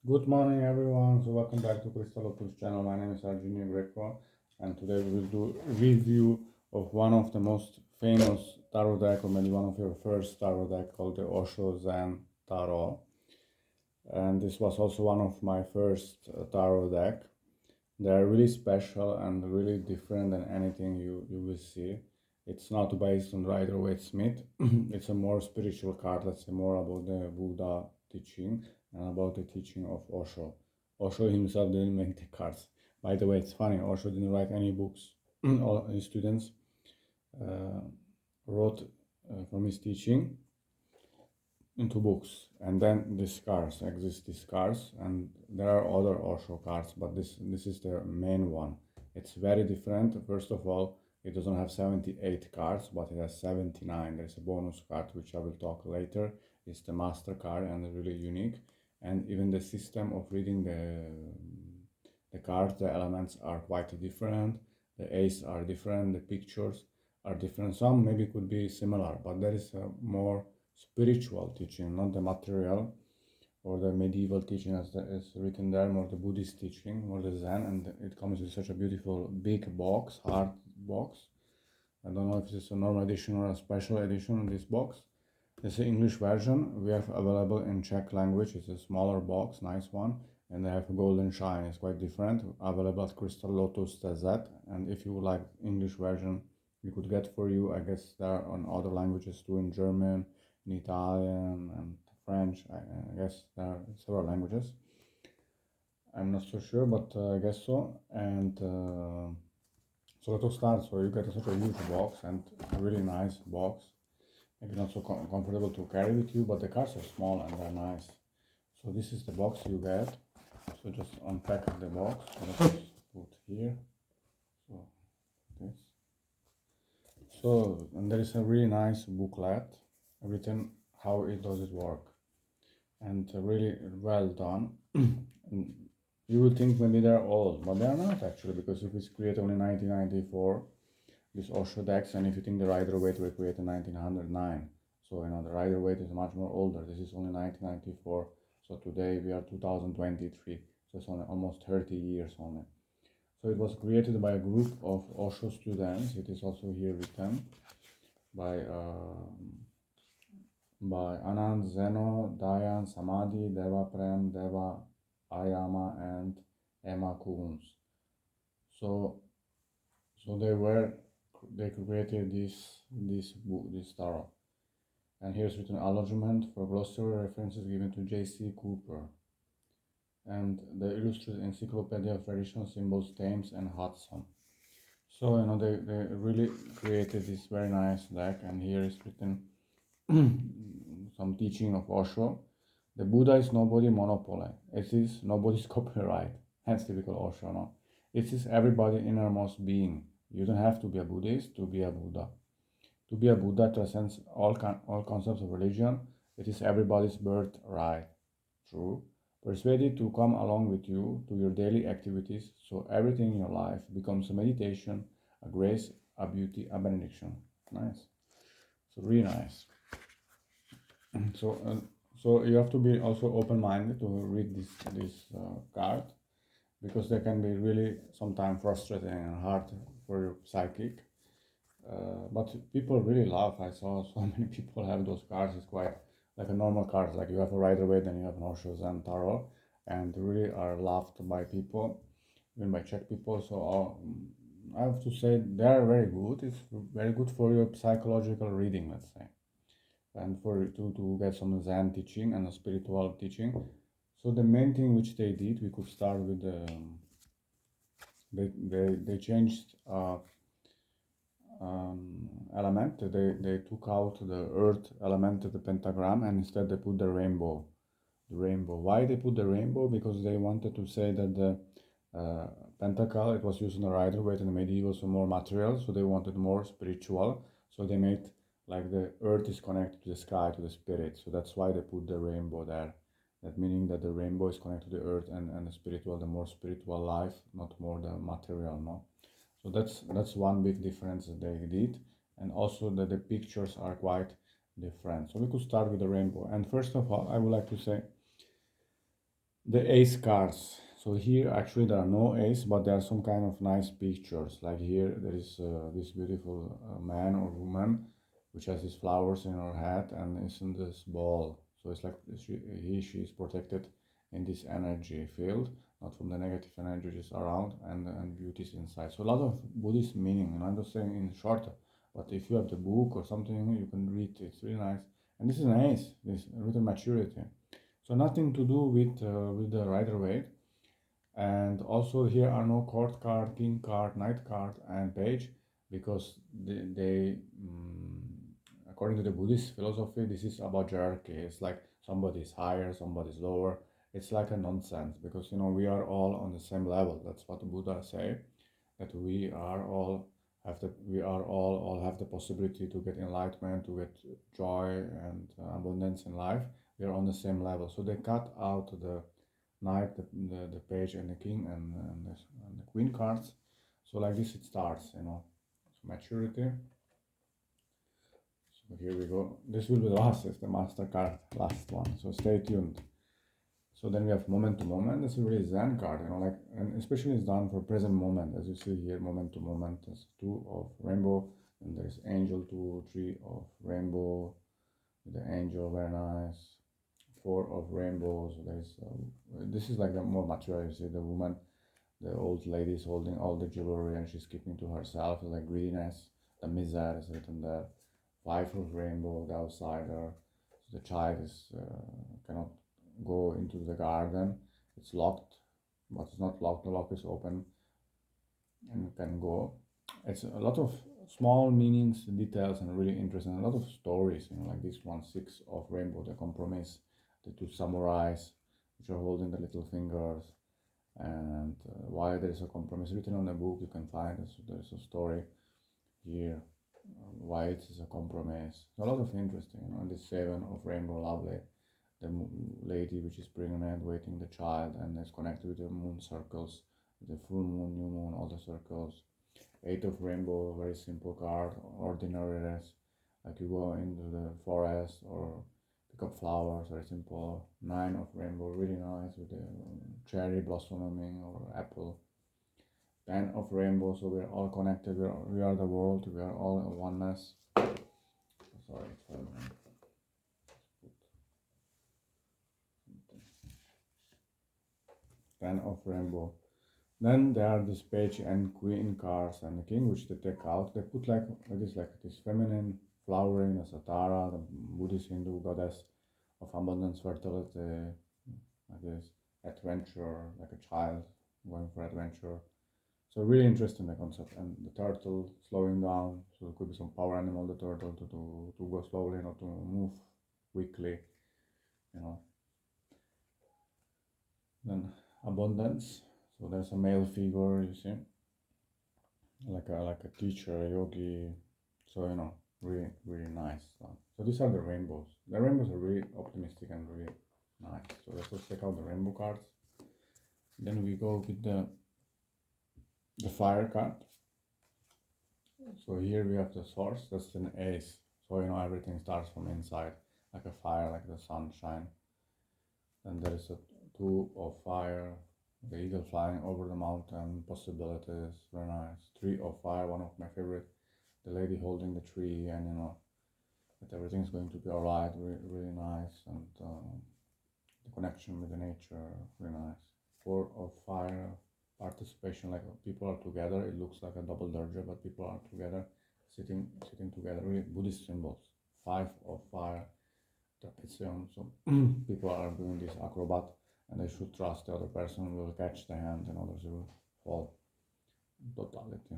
Good morning, everyone. So welcome back to Crystal Opus channel. My name is Arjunio Greco, and today we will do a review of one of the most famous tarot deck, or maybe one of your first tarot deck, called the Osho Zen Tarot. And this was also one of my first tarot deck. They're really special and really different than anything you will see. It's not based on Rider-Waite Smith. It's a more spiritual card. Let's say more about the Buddha teaching and about the teaching of Osho. Osho himself didn't make the cards. By the way, it's funny. Osho didn't write any books. All his students uh, wrote from his teaching into books, and then these cards exist. These cards, and there are other Osho cards, but this is the main one. It's very different. First of all, it doesn't have 78 cards, but it has 79. There's a bonus card which I will talk later. It's the master card and really unique. And even the system of reading the cards, the elements are quite different. The ace are different. The pictures are different. Some maybe could be similar, but there is a more spiritual teaching, not the material or the medieval teaching as is written there, more the Buddhist teaching, more the Zen, and it comes with such a beautiful big box, hard box. I don't know if it's a normal edition or a special edition in this box. It's the English version we have available in Czech language. It's a smaller box, nice one, and they have a golden shine. It's quite different. Available at crystallotus.z, and if you would like English version, we could get for you. I guess there are on other languages too, in German, in Italian, and French. I guess there are several languages. I'm not so sure, but I guess so. And so let us start. So you get such a huge box and a really nice box. Maybe not so comfortable to carry with you, but the cards are small and they're nice. So this is the box you get. So just unpack the box. So let's just put here. So this. So and there is a really nice booklet written how it does it work, and really well done. And you would think maybe they're old, but they're not actually, because if it's created only 1994, this Osho decks, and if you think the Rider-Waite were created in 1909, so the Rider-Waite is much more older. This is only 1994, so today we are 2023, so it's only almost 30 years only. So it was created by a group of Osho students. It is also here written by Anand, Zeno, Dayan, Samadhi, Deva Prem, Deva Ayama, and Emma Kunz. So they created this book, this tarot. And here's written acknowledgement for glossary references given to J.C. Cooper. And the illustrated encyclopedia of traditional symbols, Thames and Hudson. So they really created this very nice deck, and here is written some teaching of Osho. The Buddha is nobody's monopoly. It is nobody's copyright. Hence typical Osho, no? It is everybody's innermost being. You don't have to be a Buddhist to be a Buddha. To be a Buddha transcends all concepts of religion. It is everybody's birthright. True. Persuaded to come along with you to your daily activities, so everything in your life becomes a meditation, a grace, a beauty, a benediction. Nice. So really nice. So you have to be also open-minded to read this card, because they can be really sometimes frustrating and hard for your psychic. But people really love. I saw so many people have those cards. It's quite like a normal card. Like you have a Rider-Waite, then you have an Osho Zen Tarot, and really are loved by people, even by Czech people. So I have to say they are very good. It's very good for your psychological reading, let's say, and for to get some Zen teaching and a spiritual teaching. So the main thing which they did, we could start with they changed element. They took out the earth element, the pentagram, and instead they put the rainbow. Why they put the rainbow? Because they wanted to say that the pentacle, it was used in the Rider-Waite in the medieval, so more material, so they wanted more spiritual, so they made like the earth is connected to the sky, to the spirit, so that's why they put the rainbow there. That meaning that the rainbow is connected to the earth and the spiritual, the more spiritual life, not more the material, no. So that's one big difference that they did, and also that the pictures are quite different. So we could start with the rainbow. And first of all, I would like to say the ace cards. So here actually there are no ace, but there are some kind of nice pictures. Like here there is this beautiful man or woman which has these flowers in her head and is in this ball. So it's like she is protected in this energy field, not from the negative energy just around, and beauty is inside. So a lot of Buddhist meaning, and I'm just saying in short. But if you have the book or something, you can read it. It's really nice. And this is an ace. This written maturity. So nothing to do with the Rider-Waite. And also here are no court card, king card, knight card, and page, because according to the Buddhist philosophy, this is about hierarchy. It's like somebody's higher, somebody's lower. It's like a nonsense, because we are all on the same level. That's what the Buddha say, that we are all have the possibility to get enlightenment, to get joy and abundance in life. We are on the same level. So they cut out the knight, the page, and the king, and the queen cards. So like this it starts, So maturity. So here we go. This will be the last, is the master card, last one. So stay tuned. So then we have moment to moment. This is really Zen card, and especially it's done for present moment. As you see here, moment to moment. There's 2 of rainbow, and there's angel, 2, 3 of rainbow. The angel, very nice. 4 of rainbows. There's this is like the more mature. You see the woman, the old lady is holding all the jewelry and she's keeping to herself. Like greediness. The miser is written there. 5 of rainbow, the outsider. So the child is cannot go into the garden. It's locked, but it's not locked. The lock is open, and you can go. It's a lot of small meanings, details, and really interesting. A lot of stories, like this one, 6 of rainbow, the compromise, the 2 samurais, which are holding the little fingers, and why there is a compromise written on the book. You can find it. So there's a story here. Why it is a compromise. A lot of interesting. And the 7 of rainbow, lovely. The lady which is pregnant, waiting the child, and is connected with the moon circles, the full moon, new moon, all the circles. 8 of rainbow, very simple card, ordinariness, like you go into the forest or pick up flowers, very simple. 9 of rainbow, really nice, with the cherry blossoming or apple. 10 of rainbow, so we're all connected, we are the world, we are all a oneness. Sorry, 10 of rainbow. Then there are this page and queen cards and the king, which they take out. They put like this feminine flowering as a Tara, the Buddhist Hindu goddess of abundance, fertility, like this adventure, like a child going for adventure. So really interesting, the concept. And the turtle slowing down, so it could be some power animal, the turtle, to go slowly, not to move quickly, you know. Then abundance. So there's a male figure, you see, like a teacher, a yogi. So really really nice. So these are the rainbows. The rainbows are really optimistic and really nice. So let's just check out the rainbow cards. Then we go with the fire card. So here we have the source. That's an ace. So everything starts from inside, like a fire, like the sunshine. Then there is a 2 of fire, the eagle flying over the mountain, possibilities, very nice. 3 of fire, one of my favorite, the lady holding the tree, and that everything's going to be alright, really, really nice, and the connection with the nature, really nice. 4 of fire, participation, like people are together. It looks like a double durja, but people are together, sitting together, really Buddhist symbols. 5 of fire, trapeze. So people are doing this acrobat, and they should trust the other person will catch the hand and others will fall. Totality.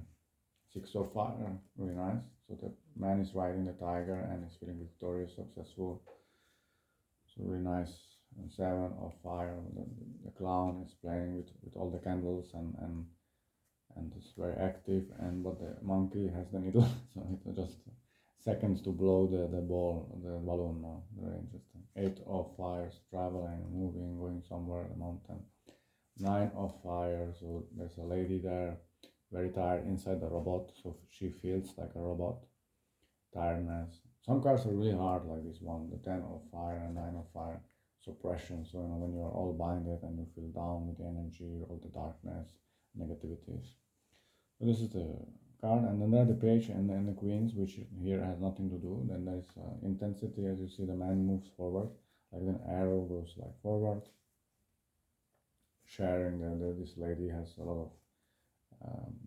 6 of fire, really nice. So the man is riding the tiger and is feeling victorious, successful. So really nice. And 7 of fire, the clown is playing with all the candles and it's very active. And but the monkey has the needle, so it just seconds to blow the balloon. Very interesting. 8 of fires, traveling, moving, going somewhere, the mountain. 9 of fire, so there's a lady there, very tired inside the robot, so she feels like a robot. Tiredness. Some cards are really hard, like this one, the 10 of fire and 9 of fire. suppression. So when you are all binded and you feel down with the energy, all the darkness, negativities. So this is the card, and then there are the page and the queens, which here has nothing to do. Then there is intensity. As you see, the man moves forward, like an arrow goes like forward. Sharing, this lady has a lot of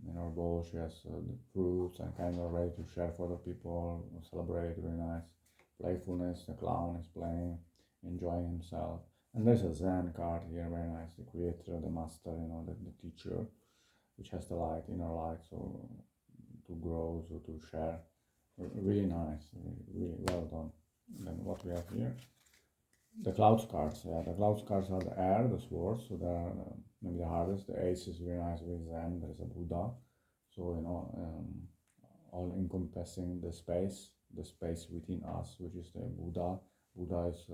in her bowl. She has the fruits and kind of ready to share for other people, celebrate, really nice. Playfulness, the clown is playing, enjoying himself. And there's a Zen card here, very nice. The creator, the master, the teacher, which has the light, inner light, so to grow, so to share. Really nice, really well done. Then what we have here, the clouds cards. Yeah, the clouds cards are the air, the swords, so they're maybe the hardest. The ace is very nice with Zen. There is a Buddha, so all encompassing the space within us, which is the Buddha. Buddha is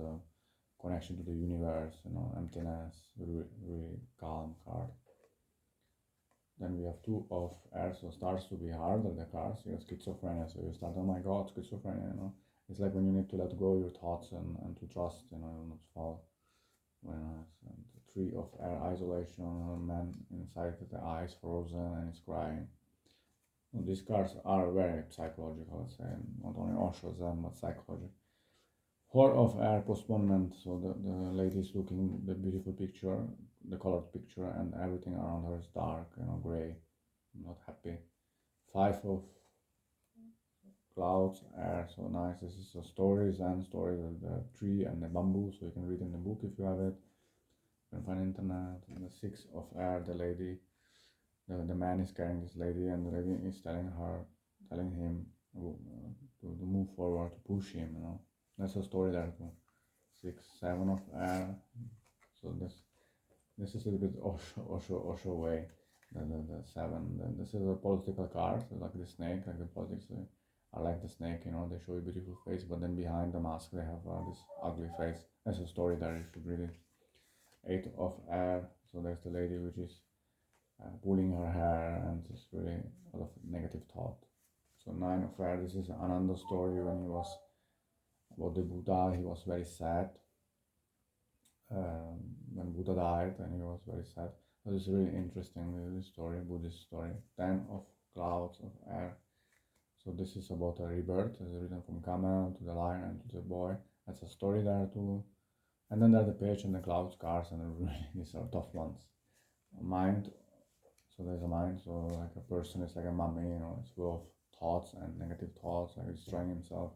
connection to the universe, emptiness, really, really calm card. Then we have two of air, so starts to be harder, the cards. You have schizophrenia, so you start, oh my god, schizophrenia, It's like when you need to let go your thoughts and to trust, you'll not fall. Very nice. And the three of air, isolation, a man inside the eyes frozen and he's crying. Well, these cards are very psychological, let's say, not only Osho Zen, but psychological. Four of air, postponement, so the lady is looking the beautiful picture, the colored picture, and everything around her is dark, gray, not happy. Five of clouds, air, so nice. This is a story, Zen story, the tree and the bamboo, so you can read in the book if you have it. You can find internet. And the six of air, the lady, the man is carrying this lady, and the lady is telling him to move forward, to push him, That's a story there too. 6, 7 of air. So this is a little bit Osho way. The 7. Then this is a political card, like the snake, like the politics. I like the snake, they show a beautiful face, but then behind the mask they have this ugly face. There's a story there, you should read it. 8 of air, so there's the lady which is pulling her hair, and it's really a lot of negative thought. So 9 of air, this is Ananda story when he was about the Buddha. He was very sad when Buddha died, and he was very sad. So it's really interesting, this story, Buddhist story. 10 of clouds of air. So this is about a rebirth. It's written from camel to the lion and to the boy. That's a story there too. And then there's the page and the clouds cards, and really these are tough ones. Mind. So there's a mind. So like a person is like a mummy. It's full of thoughts and negative thoughts. Like destroying himself.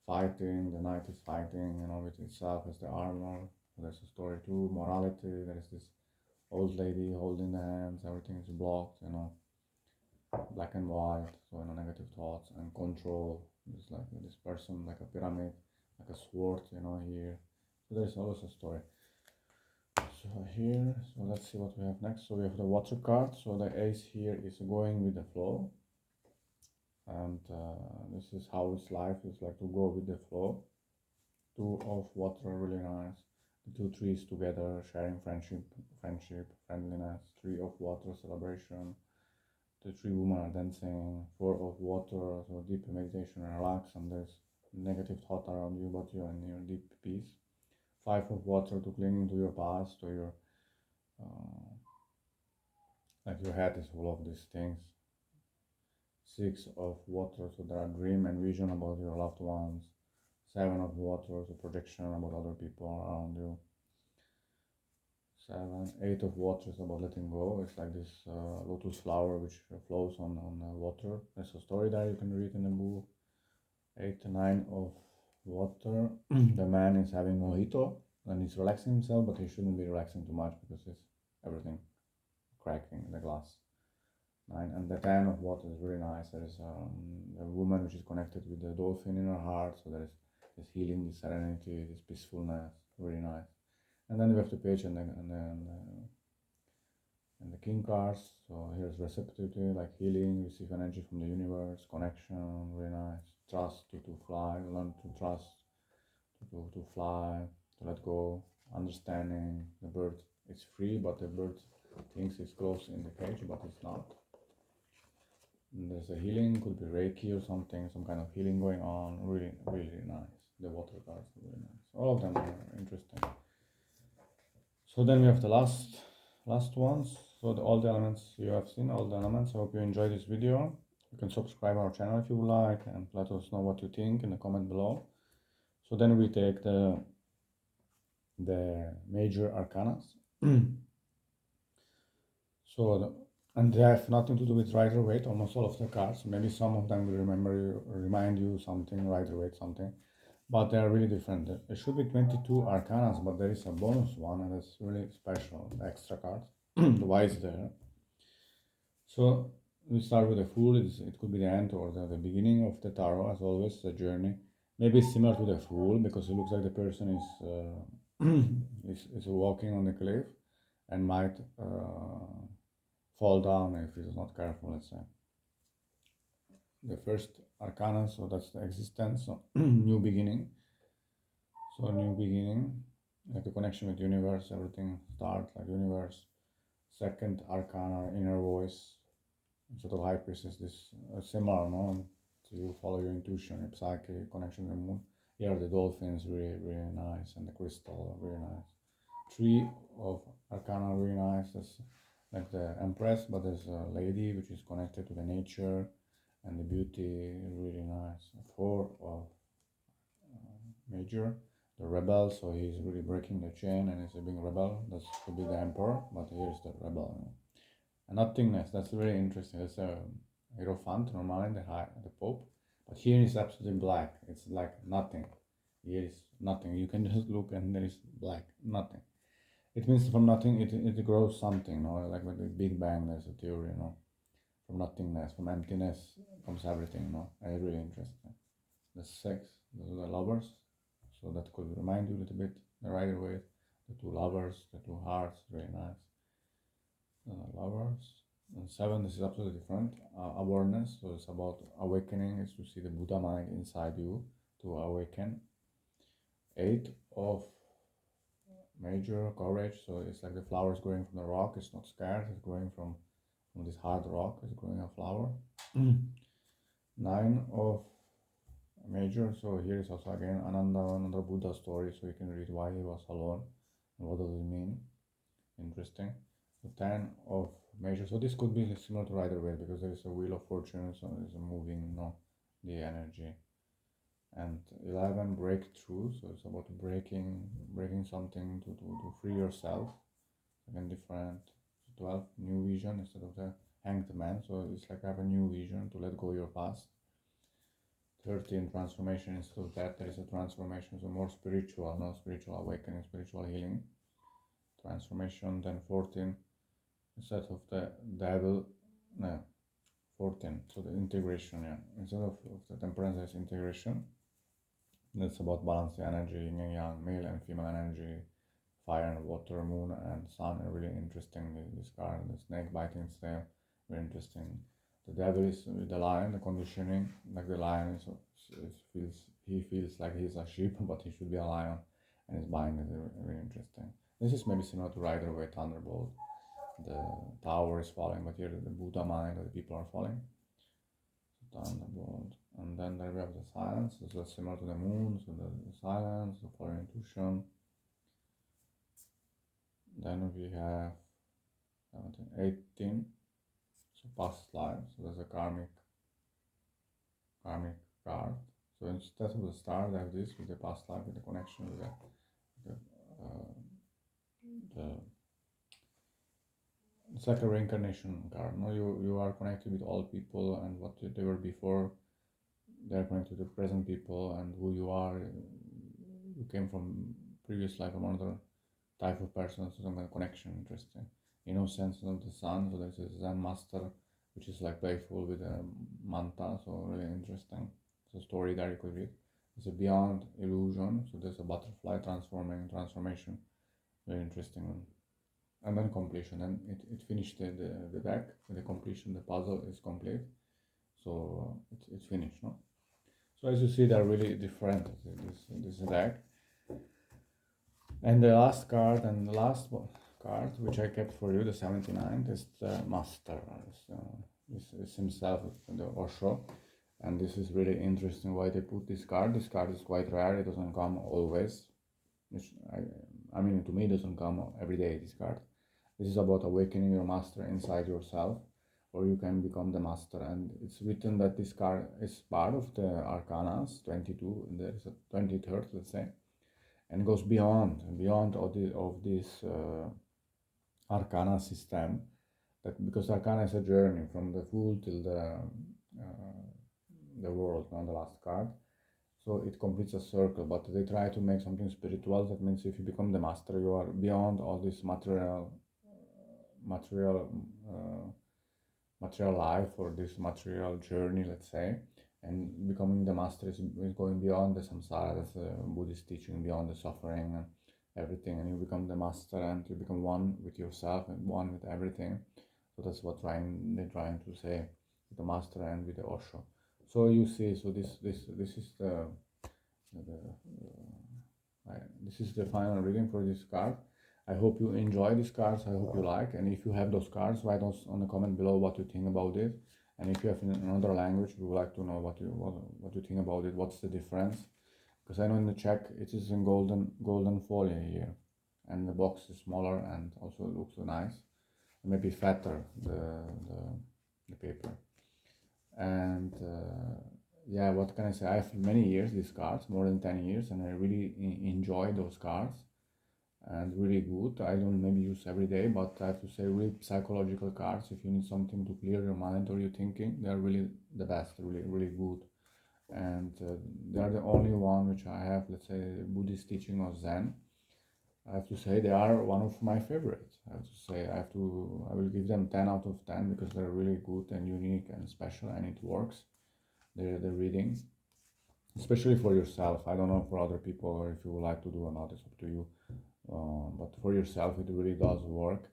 Fighting. The knight is fighting. With itself as the armor. So there's a story too. Morality. There is this old lady holding the hands. Everything is blocked. Black and white, so negative thoughts and control. It's like this person, like a pyramid, like a sword, here. So there's always a story. So here, so let's see what we have next. So we have the water card. So the ace here is going with the flow, and this is how his life is like, to go with the flow. 2 of water, really nice. The 2 trees together, sharing friendship, friendliness. 3 of water, celebration. The 3 women are dancing. 4 of water, so deep meditation and relax, and there's negative thought around you, but you're in your deep peace. 5 of water, to clinging to your past, to your like your head is full of these things. 6 of water, so there are dream and vision about your loved ones. 7 of water, so projection about other people around you. 7, 8 of water is about letting go. It's like this lotus flower which flows on water. There's a story there you can read in the book. 8, 9 of water. The man is having mojito and he's relaxing himself, but he shouldn't be relaxing too much because it's everything cracking in the glass. 9, and the 10 of water is really nice. There is a woman which is connected with the dolphin in her heart, so there is this healing, this serenity, this peacefulness, really nice. And then we have the page and the king cards. So here's receptivity, like healing, receive energy from the universe, connection, really nice. Trust, to fly, learn to trust, to fly, to let go, understanding. The bird is free, but the bird thinks it's close in the cage, but it's not. And there's a healing, could be Reiki or something, some kind of healing going on. Really, really nice. The water cards are really nice. All of them are interesting. So then we have the last ones. So all the elements you have seen, all the elements. I hope you enjoyed this video. You can subscribe our channel if you would like, and let us know what you think in the comment below. So then we take the major arcanas. And they have nothing to do with Rider-Waite, almost all of the cards. Maybe some of them will remind you something, Rider-Waite something, but they are really different. There should be 22 arcanas, but there is a bonus one, and it's really special, the extra card. Why is there? So we start with the Fool. It could be the end or the beginning of the tarot, as always, the journey. Maybe similar to the Fool, because it looks like the person is walking on the cliff and might fall down if he's not careful, let's say. The first arcana, so that's the existence, so new beginning. So new beginning, like the connection with universe, everything starts like universe. Second arcana, inner voice, sort of high priestess, this similar, no? So you follow your intuition, your psyche, connection with the moon. Here the dolphins, really, really nice, and the crystal, really nice. Three of arcana, really nice. That's like the empress, but there's a lady which is connected to the nature and the beauty, really nice. Four of major, the rebel, so he's really breaking the chain and he's a big rebel. That could be the emperor, but here's the rebel. And nothingness, that's very interesting. That's a hierophant normally, the pope, but here is absolutely black. It's like nothing. Here is nothing. You can just look and there is black, nothing. It means from nothing it grows something, no? Like with the Big Bang, there's a theory, no? From nothingness, from emptiness comes everything, no? And it's really interesting. The sex, those are the lovers, so that could remind you a little bit the Rider-Waite, the two lovers, the two hearts, very nice. Lovers. And seven, this is absolutely different. Awareness, so it's about awakening, it's to see the Buddha mind inside you, to awaken. Eight of major, courage, so it's like the flowers growing from the rock, it's not scared, it's growing from this hard rock, it's growing a flower. Nine of major, so here is also again another Buddha story, so you can read why he was alone and what does it mean. Interesting. So 10 of major, so this could be similar to Rider-Waite because there is a wheel of fortune, so it's moving, no, the energy. And 11, breakthrough, so it's about breaking something to free yourself, again different. 12, new vision instead of the hanged man, so it's like I have a new vision to let go your past. 13, transformation, instead of that there is a transformation, so more spiritual, no, spiritual awakening, spiritual healing, transformation. Then 14, instead of the devil, no, 14, so the integration, yeah, instead of the temperance there's integration. That's about balance the energy, yin and yang, male and female energy, fire and water, moon and sun, are really interesting. This card, the snake biting its tail, very interesting. The devil is with the lion, the conditioning, like the lion he feels like he's a sheep, but he should be a lion, and his mind is very interesting. This is maybe similar to Rider-Waite, Thunderbolt. The tower is falling, but here the Buddha mind, the people are falling. Thunderbolt. And then there we have the silence, so that's similar to the moon, so the silence, the follow intuition. Then we have 17, 18, so past lives, so there's a karmic card. So instead of the star, I have this with the past life, with the connection with it's like a reincarnation card. No, you are connected with all people and what they were before. They are connected to the present people and who you are. You came from previous life from another type of person, so some kind of connection, interesting. Innocence of the sun, so there's a Zen master which is like playful with a manta, so really interesting. It's a story that you could read. It's a beyond illusion, so there's a butterfly transformation, very interesting one. And then completion, and it finished the deck with the completion, the puzzle is complete, so it's finished, no? So as you see, they're really different, this deck. And the last card, and the last card which I kept for you, the 79th, is the Master. This is himself, the Osho, and this is really interesting why they put this card. This card is quite rare, it doesn't come always, which I mean, to me, it doesn't come every day, this card. This is about awakening your master inside yourself, or you can become the master. And it's written that this card is part of the arcanas 22, and there is a 23rd, let's say, and goes beyond of this arcana system. That because arcana is a journey from the Fool till the World, on the last card. So it completes a circle, but they try to make something spiritual. That means if you become the master, you are beyond all this material life, or this material journey, let's say. And becoming the master is going beyond the samsara. That's a Buddhist teaching, beyond the suffering and everything. And you become the master, and you become one with yourself and one with everything. So that's what they're trying to say with the master and with the Osho. So you see, so this is this is the final reading for this card. I hope you enjoy these cards. I hope you like. And if you have those cards, write us on the comment below what you think about it. And if you have in another language, we would like to know what you think about it. What's the difference? Because I know in the Czech it is in golden foil here, and the box is smaller and also looks nice. Maybe fatter the paper. And yeah, what can I say? I have many years these cards, more than 10 years, and I really enjoy those cards, and really good. I don't maybe use every day, but I have to say, really psychological cards. If you need something to clear your mind or your thinking, they're really the best, really good. And they are the only one which I have, let's say, Buddhist teaching or Zen. I have to say they are one of my favorites. I have to say I will give them 10 out of 10 because they're really good and unique and special, and it works. The reading, especially for yourself. I don't know for other people, or if you would like to do or not, it's up to you. But for yourself, it really does work,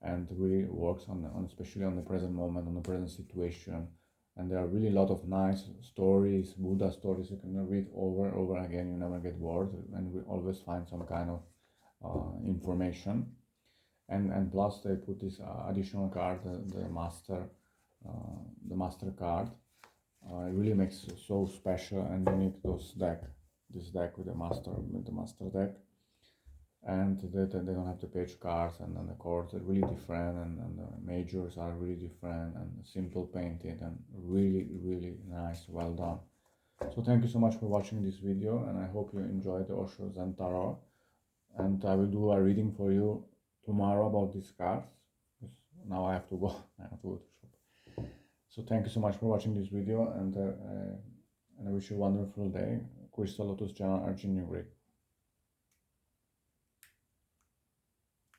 and really works on especially on the present moment, on the present situation. And there are really a lot of nice stories, Buddha stories you can read over and over again. You never get bored, and we always find some kind of information. And plus they put this additional card, the master card. It really makes it so special and unique, this deck with the master deck. And they don't have the page cards, and then the chords are really different, and the majors are really different, and simple painted, and really nice, well done. So thank you so much for watching this video, and I hope you enjoyed the Osho Tarot. And I will do a reading for you tomorrow about these cards. Now I have to go. I have to go to shop. So thank you so much for watching this video, and I wish you a wonderful day. Crystal Lotus channel, Arjun Greek.